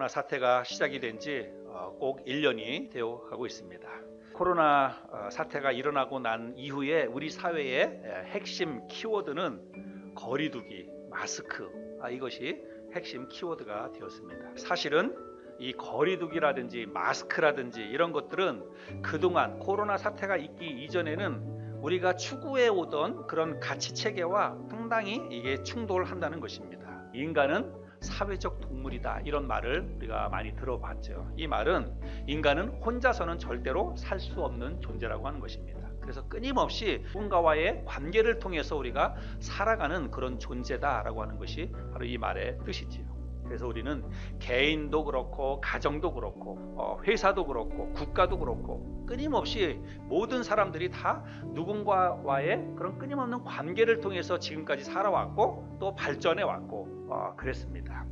코로나 사태가 시작이 된 지 꼭 1년이 되어 가고 있습니다. 코로나 사태가 일어나고 난 이후에 우리 사회의 핵심 키워드는 거리두기, 마스크, 이것이 핵심 키워드가 되었습니다. 사실은 이 거리두기라든지 마스크라든지 이런 것들은 그동안 코로나 사태가 있기 이전에는 우리가 추구해 오던 그런 가치 체계와 상당히 이게 충돌한다는 것입니다. 인간은 사회적 동물이다, 이런 말을 우리가 많이 들어봤죠. 이 말은 인간은 혼자서는 절대로 살 수 없는 존재라고 하는 것입니다. 그래서 끊임없이 누군가와의 관계를 통해서 우리가 살아가는 그런 존재다라고 하는 것이 바로 이 말의 뜻이지요. 그래서 우리는 개인도 그렇고 가정도 그렇고 회사도 그렇고 국가도 그렇고 끊임없이 모든 사람들이 다 누군가와의 그런 끊임없는 관계를 통해서 지금까지 살아왔고 또 발전해 왔고 그랬습니다.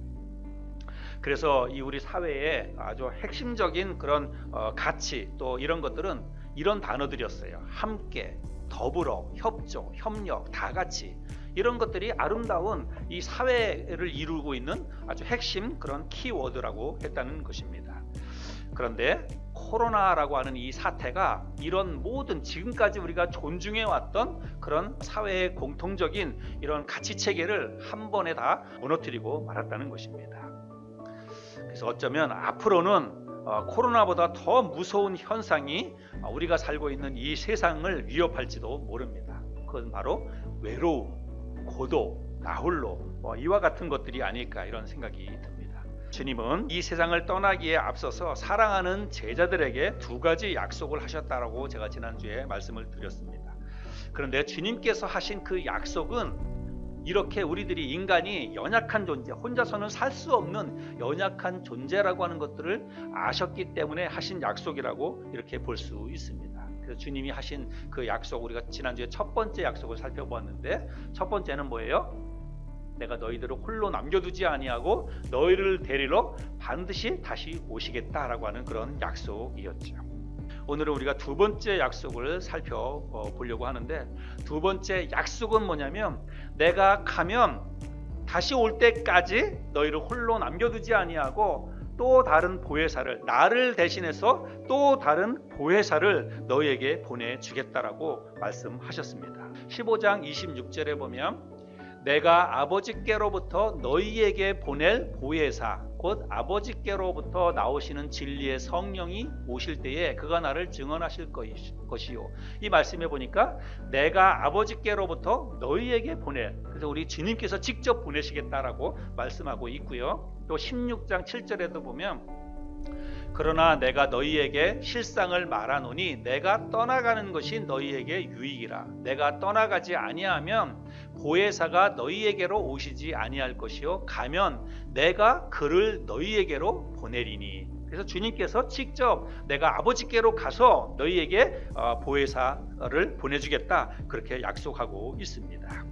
그래서 이 우리 사회의 아주 핵심적인 그런 가치 또 이런 것들은 이런 단어들이었어요. 함께, 더불어, 협조, 협력, 다같이, 이런 것들이 아름다운 이 사회를 이루고 있는 아주 핵심 그런 키워드라고 했다는 것입니다. 그런데 코로나라고 하는 이 사태가 이런 모든 지금까지 우리가 존중해 왔던 그런 사회의 공통적인 이런 가치 체계를 한 번에 다 무너뜨리고 말았다는 것입니다. 그래서 어쩌면 앞으로는 코로나보다 더 무서운 현상이 우리가 살고 있는 이 세상을 위협할지도 모릅니다. 그건 바로 외로움, 고독, 나홀로, 이와 같은 것들이 아닐까, 이런 생각이 듭니다. 주님은 이 세상을 떠나기에 앞서서 사랑하는 제자들에게 두 가지 약속을 하셨다라고 제가 지난주에 말씀을 드렸습니다. 그런데 주님께서 하신 그 약속은 이렇게 우리들이 인간이 연약한 존재, 혼자서는 살 수 없는 연약한 존재라고 하는 것들을 아셨기 때문에 하신 약속이라고 이렇게 볼 수 있습니다. 그래서 주님이 하신 그 약속, 우리가 지난주에 첫 번째 약속을 살펴보았는데, 첫 번째는 뭐예요? 내가 너희들을 홀로 남겨두지 아니하고 너희를 데리러 반드시 다시 오시겠다라고 하는 그런 약속이었죠. 오늘은 우리가 두 번째 약속을 살펴보려고 하는데, 두 번째 약속은 뭐냐면, 내가 가면 다시 올 때까지 너희를 홀로 남겨두지 아니하고 또 다른 보혜사를, 나를 대신해서 또 다른 보혜사를 너희에게 보내주겠다라고 말씀하셨습니다. 15장 26절에 보면, 내가 아버지께로부터 너희에게 보낼 보혜사, 곧 아버지께로부터 나오시는 진리의 성령이 오실 때에 그가 나를 증언하실 것이요. 이 말씀에 보니까 내가 아버지께로부터 너희에게 보낼, 그래서 우리 주님께서 직접 보내시겠다라고 말씀하고 있고요. 또 16장 7절에도 보면, 그러나 내가 너희에게 실상을 말하노니 내가 떠나가는 것이 너희에게 유익이라. 내가 떠나가지 아니하면 보혜사가 너희에게로 오시지 아니할 것이요, 가면 내가 그를 너희에게로 보내리니. 그래서 주님께서 직접 내가 아버지께로 가서 너희에게 보혜사를 보내주겠다, 그렇게 약속하고 있습니다.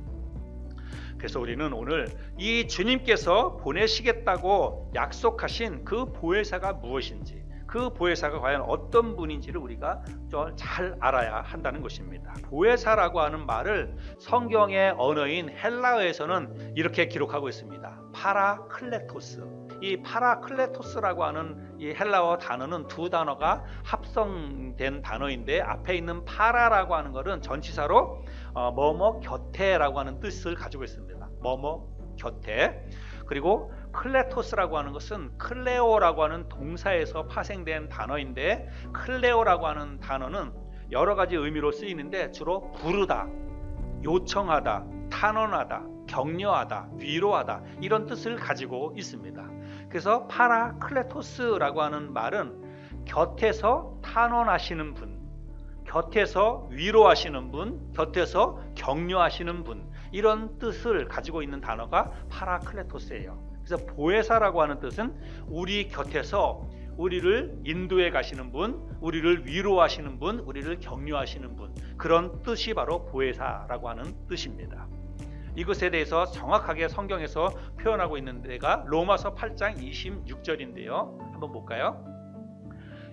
그래서 우리는 오늘 이 주님께서 보내시겠다고 약속하신 그 보혜사가 무엇인지, 그 보혜사가 과연 어떤 분인지를 우리가 좀 잘 알아야 한다는 것입니다. 보혜사라고 하는 말을 성경의 언어인 헬라어에서는 이렇게 기록하고 있습니다. 파라클레토스. 이 파라클레토스라고 하는 이 헬라어 단어는 두 단어가 합성된 단어인데, 앞에 있는 파라라고 하는 것은 전치사로 뭐뭐 곁에라고 하는 뜻을 가지고 있습니다. 뭐뭐 곁에. 그리고 클레토스라고 하는 것은 클레오라고 하는 동사에서 파생된 단어인데, 클레오라고 하는 단어는 여러 가지 의미로 쓰이는데 주로 부르다, 요청하다, 탄원하다, 격려하다, 위로하다, 이런 뜻을 가지고 있습니다. 그래서 파라클레토스라고 하는 말은 곁에서 탄원하시는 분, 곁에서 위로하시는 분, 곁에서 격려하시는 분, 이런 뜻을 가지고 있는 단어가 파라클레토스예요. 그래서 보혜사라고 하는 뜻은 우리 곁에서 우리를 인도해 가시는 분, 우리를 위로하시는 분, 우리를 격려하시는 분, 그런 뜻이 바로 보혜사라고 하는 뜻입니다. 이것에 대해서 정확하게 성경에서 표현하고 있는 데가 로마서 8장 26절인데요. 한번 볼까요?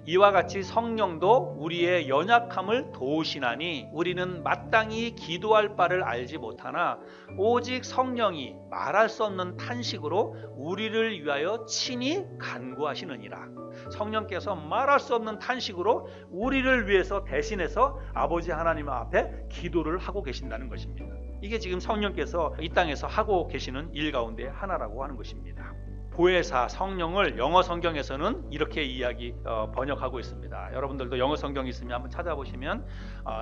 이와 같이 성령도 우리의 연약함을 도우시나니 우리는 마땅히 기도할 바를 알지 못하나 오직 성령이 말할 수 없는 탄식으로 우리를 위하여 친히 간구하시느니라. 성령께서 말할 수 없는 탄식으로 우리를 위해서 대신해서 아버지 하나님 앞에 기도를 하고 계신다는 것입니다. 이게 지금 성령께서 이 땅에서 하고 계시는 일 가운데 하나라고 하는 것입니다. 보혜사 성령을 영어 성경에서는 이렇게 번역하고 있습니다. 여러분들도 영어 성경 있으면 한번 찾아보시면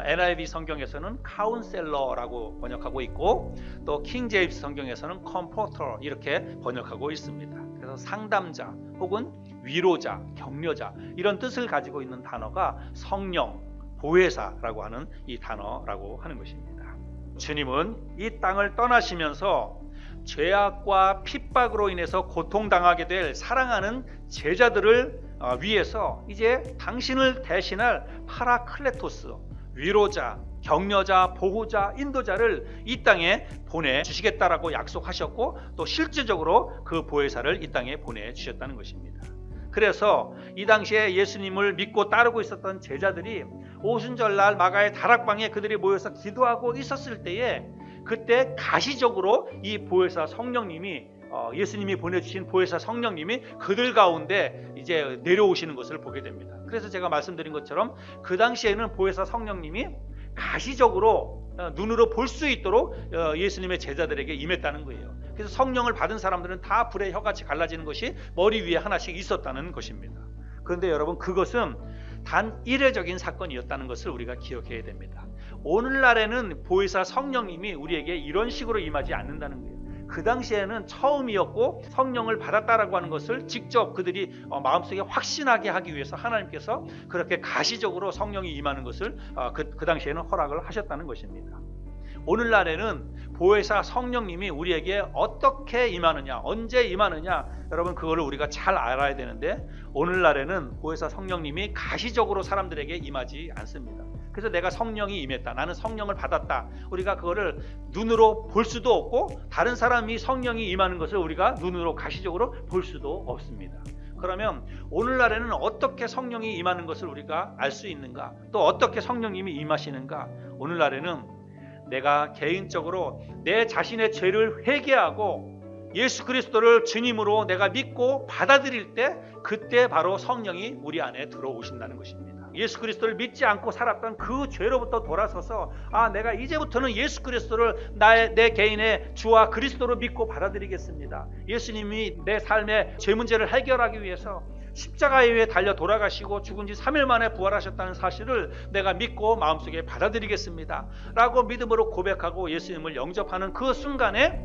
NIV 성경에서는 카운셀러라고 번역하고 있고 또 킹 제임스 성경에서는 컴포터 이렇게 번역하고 있습니다. 그래서 상담자 혹은 위로자, 격려자 이런 뜻을 가지고 있는 단어가 성령, 보혜사라고 하는 이 단어라고 하는 것입니다. 주님은 이 땅을 떠나시면서 죄악과 핍박으로 인해서 고통당하게 될 사랑하는 제자들을 위해서 이제 당신을 대신할 파라클레토스, 위로자, 격려자, 보호자, 인도자를 이 땅에 보내주시겠다라고 약속하셨고 또 실질적으로 그 보혜사를 이 땅에 보내주셨다는 것입니다. 그래서 이 당시에 예수님을 믿고 따르고 있었던 제자들이 오순절날 마가의 다락방에 그들이 모여서 기도하고 있었을 때에 그때 가시적으로 이 보혜사 성령님이 예수님이 보내주신 보혜사 성령님이 그들 가운데 이제 내려오시는 것을 보게 됩니다. 그래서 제가 말씀드린 것처럼 그 당시에는 보혜사 성령님이 가시적으로 눈으로 볼 수 있도록 예수님의 제자들에게 임했다는 거예요. 그래서 성령을 받은 사람들은 다 불의 혀같이 갈라지는 것이 머리 위에 하나씩 있었다는 것입니다. 그런데 여러분 그것은 단 이례적인 사건이었다는 것을 우리가 기억해야 됩니다. 오늘날에는 보혜사 성령님이 우리에게 이런 식으로 임하지 않는다는 거예요. 그 당시에는 처음이었고 성령을 받았다라고 하는 것을 직접 그들이 마음속에 확신하게 하기 위해서 하나님께서 그렇게 가시적으로 성령이 임하는 것을 그 당시에는 허락을 하셨다는 것입니다. 오늘날에는 보혜사 성령님이 우리에게 어떻게 임하느냐, 언제 임하느냐, 여러분 그거를 우리가 잘 알아야 되는데 오늘날에는 보혜사 성령님이 가시적으로 사람들에게 임하지 않습니다. 그래서 내가 성령이 임했다, 나는 성령을 받았다, 우리가 그거를 눈으로 볼 수도 없고 다른 사람이 성령이 임하는 것을 우리가 눈으로 가시적으로 볼 수도 없습니다. 그러면 오늘날에는 어떻게 성령이 임하는 것을 우리가 알 수 있는가, 또 어떻게 성령님이 임하시는가? 오늘날에는 내가 개인적으로 내 자신의 죄를 회개하고 예수 그리스도를 주님으로 내가 믿고 받아들일 때 그때 바로 성령이 우리 안에 들어오신다는 것입니다. 예수 그리스도를 믿지 않고 살았던 그 죄로부터 돌아서서 내가 이제부터는 예수 그리스도를 내 개인의 주와 그리스도로 믿고 받아들이겠습니다. 예수님이 내 삶의 죄 문제를 해결하기 위해서 십자가에 위해 달려 돌아가시고 죽은 지 3일 만에 부활하셨다는 사실을 내가 믿고 마음속에 받아들이겠습니다 라고 믿음으로 고백하고 예수님을 영접하는 그 순간에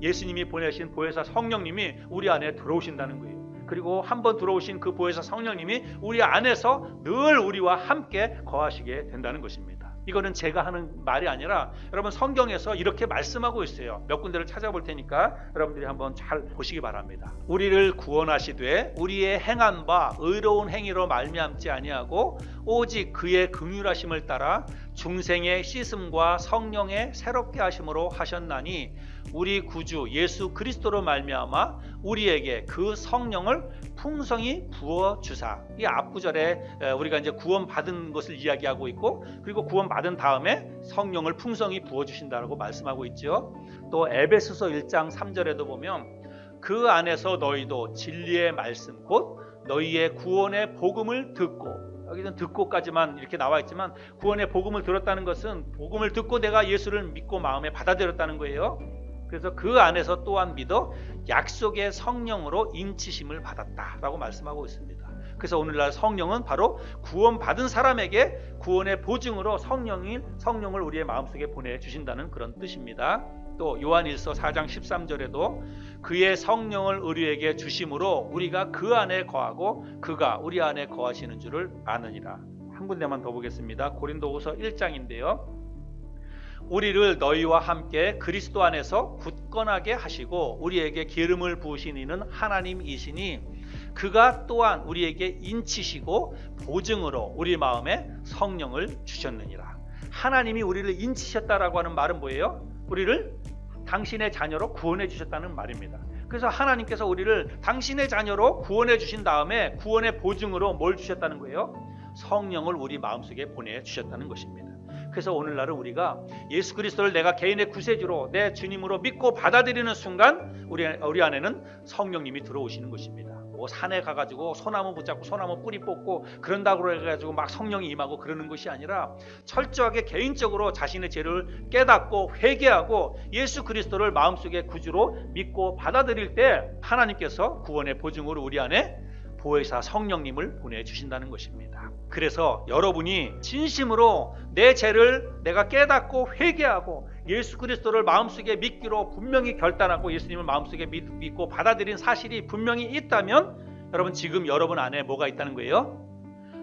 예수님이 보내신 보혜사 성령님이 우리 안에 들어오신다는 거예요. 그리고 한번 들어오신 그 보혜사 성령님이 우리 안에서 늘 우리와 함께 거하시게 된다는 것입니다. 이거는 제가 하는 말이 아니라 여러분 성경에서 이렇게 말씀하고 있어요. 몇 군데를 찾아볼 테니까 여러분들이 한번 잘 보시기 바랍니다. 우리를 구원하시되 우리의 행한 바 의로운 행위로 말미암지 아니하고 오직 그의 긍휼하심을 따라 중생의 씻음과 성령의 새롭게 하심으로 하셨나니 우리 구주 예수 그리스도로 말미암아 우리에게 그 성령을 풍성히 부어 주사. 이 앞구절에 우리가 이제 구원 받은 것을 이야기하고 있고 그리고 구원 받은 다음에 성령을 풍성히 부어 주신다고 말씀하고 있죠. 또 에베소서 1장 3절에도 보면 그 안에서 너희도 진리의 말씀 곧 너희의 구원의 복음을 듣고, 여기는 듣고까지만 이렇게 나와 있지만 구원의 복음을 들었다는 것은 복음을 듣고 내가 예수를 믿고 마음에 받아들였다는 거예요. 그래서 그 안에서 또한 믿어 약속의 성령으로 인치심을 받았다라고 말씀하고 있습니다. 그래서 오늘날 성령은 바로 구원받은 사람에게 구원의 보증으로 성령을 우리의 마음속에 보내주신다는 그런 뜻입니다. 또 요한일서 4장 13절에도 그의 성령을 우리에게 주심으로 우리가 그 안에 거하고 그가 우리 안에 거하시는 줄을 아느니라. 한 군데만 더 보겠습니다. 고린도후서 1장인데요. 우리를 너희와 함께 그리스도 안에서 굳건하게 하시고 우리에게 기름을 부으신 이는 하나님이시니 그가 또한 우리에게 인치시고 보증으로 우리 마음에 성령을 주셨느니라. 하나님이 우리를 인치셨다라고 하는 말은 뭐예요? 우리를 당신의 자녀로 구원해 주셨다는 말입니다. 그래서 하나님께서 우리를 당신의 자녀로 구원해 주신 다음에 구원의 보증으로 뭘 주셨다는 거예요? 성령을 우리 마음속에 보내주셨다는 것입니다. 그래서 오늘날은 우리가 예수 그리스도를 내가 개인의 구세주로 내 주님으로 믿고 받아들이는 순간 우리 안에는 성령님이 들어오시는 것입니다. 뭐 산에 가가지고 소나무 붙잡고 소나무 뿌리 뽑고 그런다고 해가지고 막 성령이 임하고 그러는 것이 아니라 철저하게 개인적으로 자신의 죄를 깨닫고 회개하고 예수 그리스도를 마음속에 구주로 믿고 받아들일 때 하나님께서 구원의 보증으로 우리 안에 보혜사 성령님을 보내주신다는 것입니다. 그래서 여러분이 진심으로 내 죄를 내가 깨닫고 회개하고 예수 그리스도를 마음속에 믿기로 분명히 결단하고 예수님을 마음속에 믿고 받아들인 사실이 분명히 있다면 여러분 지금 여러분 안에 뭐가 있다는 거예요?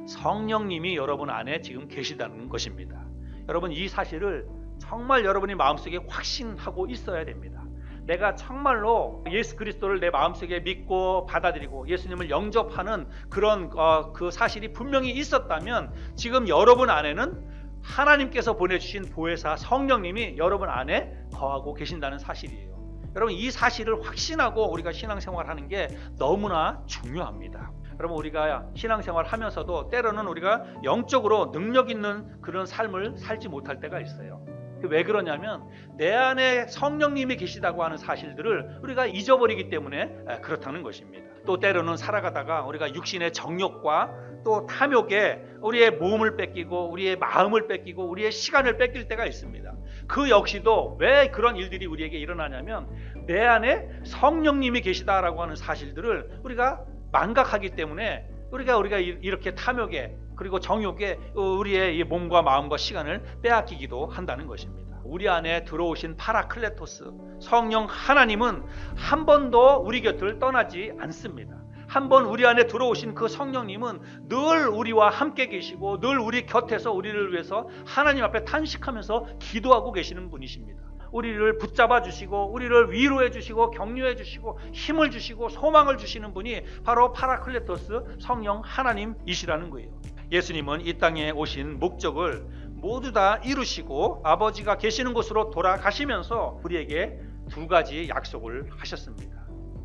성령님이 여러분 안에 지금 계시다는 것입니다. 여러분 이 사실을 정말 여러분이 마음속에 확신하고 있어야 됩니다. 내가 정말로 예수 그리스도를 내 마음속에 믿고 받아들이고 예수님을 영접하는 그런 그 사실이 분명히 있었다면 지금 여러분 안에는 하나님께서 보내주신 보혜사 성령님이 여러분 안에 거하고 계신다는 사실이에요. 여러분 이 사실을 확신하고 우리가 신앙생활하는 게 너무나 중요합니다. 여러분 우리가 신앙생활 하면서도 때로는 우리가 영적으로 능력 있는 그런 삶을 살지 못할 때가 있어요. 왜 그러냐면 내 안에 성령님이 계시다고 하는 사실들을 우리가 잊어버리기 때문에 그렇다는 것입니다. 또 때로는 살아가다가 우리가 육신의 정욕과 또 탐욕에 우리의 몸을 뺏기고 우리의 마음을 뺏기고 우리의 시간을 뺏길 때가 있습니다. 그 역시도 왜 그런 일들이 우리에게 일어나냐면 내 안에 성령님이 계시다라고 하는 사실들을 우리가 망각하기 때문에 우리가 이렇게 탐욕에 그리고 정욕에 우리의 몸과 마음과 시간을 빼앗기기도 한다는 것입니다. 우리 안에 들어오신 파라클레토스 성령 하나님은 한 번도 우리 곁을 떠나지 않습니다. 한번 우리 안에 들어오신 그 성령님은 늘 우리와 함께 계시고 늘 우리 곁에서 우리를 위해서 하나님 앞에 탄식하면서 기도하고 계시는 분이십니다. 우리를 붙잡아 주시고 우리를 위로해 주시고 격려해 주시고 힘을 주시고 소망을 주시는 분이 바로 파라클레토스 성령 하나님이시라는 거예요. 예수님은 이 땅에 오신 목적을 모두 다 이루시고 아버지가 계시는 곳으로 돌아가시면서 우리에게 두 가지 약속을 하셨습니다.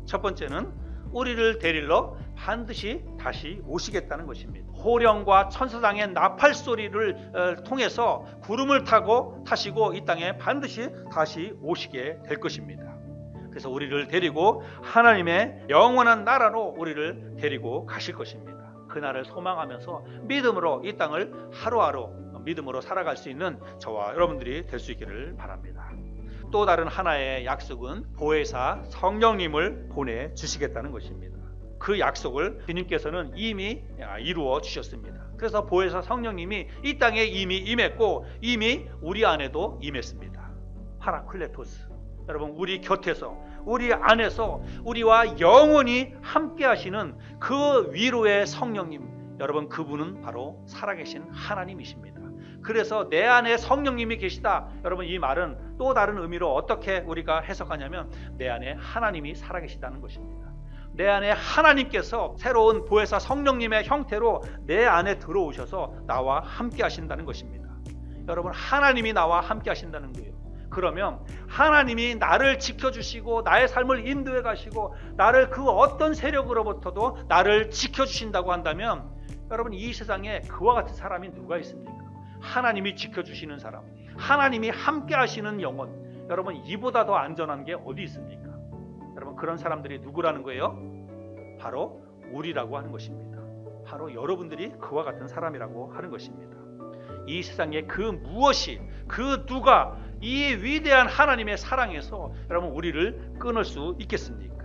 첫 번째는 우리를 데리러 반드시 다시 오시겠다는 것입니다. 호령과 천사장의 나팔 소리를 통해서 구름을 타시고 이 땅에 반드시 다시 오시게 될 것입니다. 그래서 우리를 데리고 하나님의 영원한 나라로 우리를 데리고 가실 것입니다. 그날을 소망하면서 믿음으로 이 땅을 하루하루 믿음으로 살아갈 수 있는 저와 여러분들이 될 수 있기를 바랍니다. 또 다른 하나의 약속은 보혜사 성령님을 보내주시겠다는 것입니다. 그 약속을 주님께서는 이미 이루어 주셨습니다. 그래서 보혜사 성령님이 이 땅에 이미 임했고 이미 우리 안에도 임했습니다. 파라클레토스 여러분 우리 곁에서 우리 안에서 우리와 영원히 함께 하시는 그 위로의 성령님 여러분 그분은 바로 살아계신 하나님이십니다. 그래서 내 안에 성령님이 계시다 여러분 이 말은 또 다른 의미로 어떻게 우리가 해석하냐면 내 안에 하나님이 살아계시다는 것입니다. 내 안에 하나님께서 새로운 보혜사 성령님의 형태로 내 안에 들어오셔서 나와 함께 하신다는 것입니다. 여러분 하나님이 나와 함께 하신다는 거예요. 그러면 하나님이 나를 지켜주시고 나의 삶을 인도해 가시고 나를 그 어떤 세력으로부터도 나를 지켜주신다고 한다면 여러분 이 세상에 그와 같은 사람이 누가 있습니까? 하나님이 지켜주시는 사람, 하나님이 함께 하시는 영혼 여러분 이보다 더 안전한 게 어디 있습니까? 여러분 그런 사람들이 누구라는 거예요? 바로 우리라고 하는 것입니다. 바로 여러분들이 그와 같은 사람이라고 하는 것입니다. 이 세상에 그 무엇이 그 누가 이 위대한 하나님의 사랑에서 여러분 우리를 끊을 수 있겠습니까?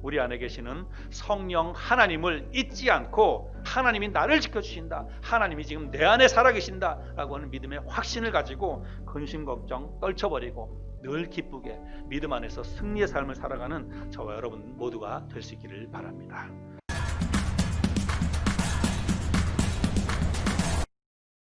우리 안에 계시는 성령 하나님을 잊지 않고 하나님이 나를 지켜주신다 하나님이 지금 내 안에 살아계신다 라고 하는 믿음의 확신을 가지고 근심 걱정 떨쳐버리고 늘 기쁘게 믿음 안에서 승리의 삶을 살아가는 저와 여러분 모두가 될 수 있기를 바랍니다.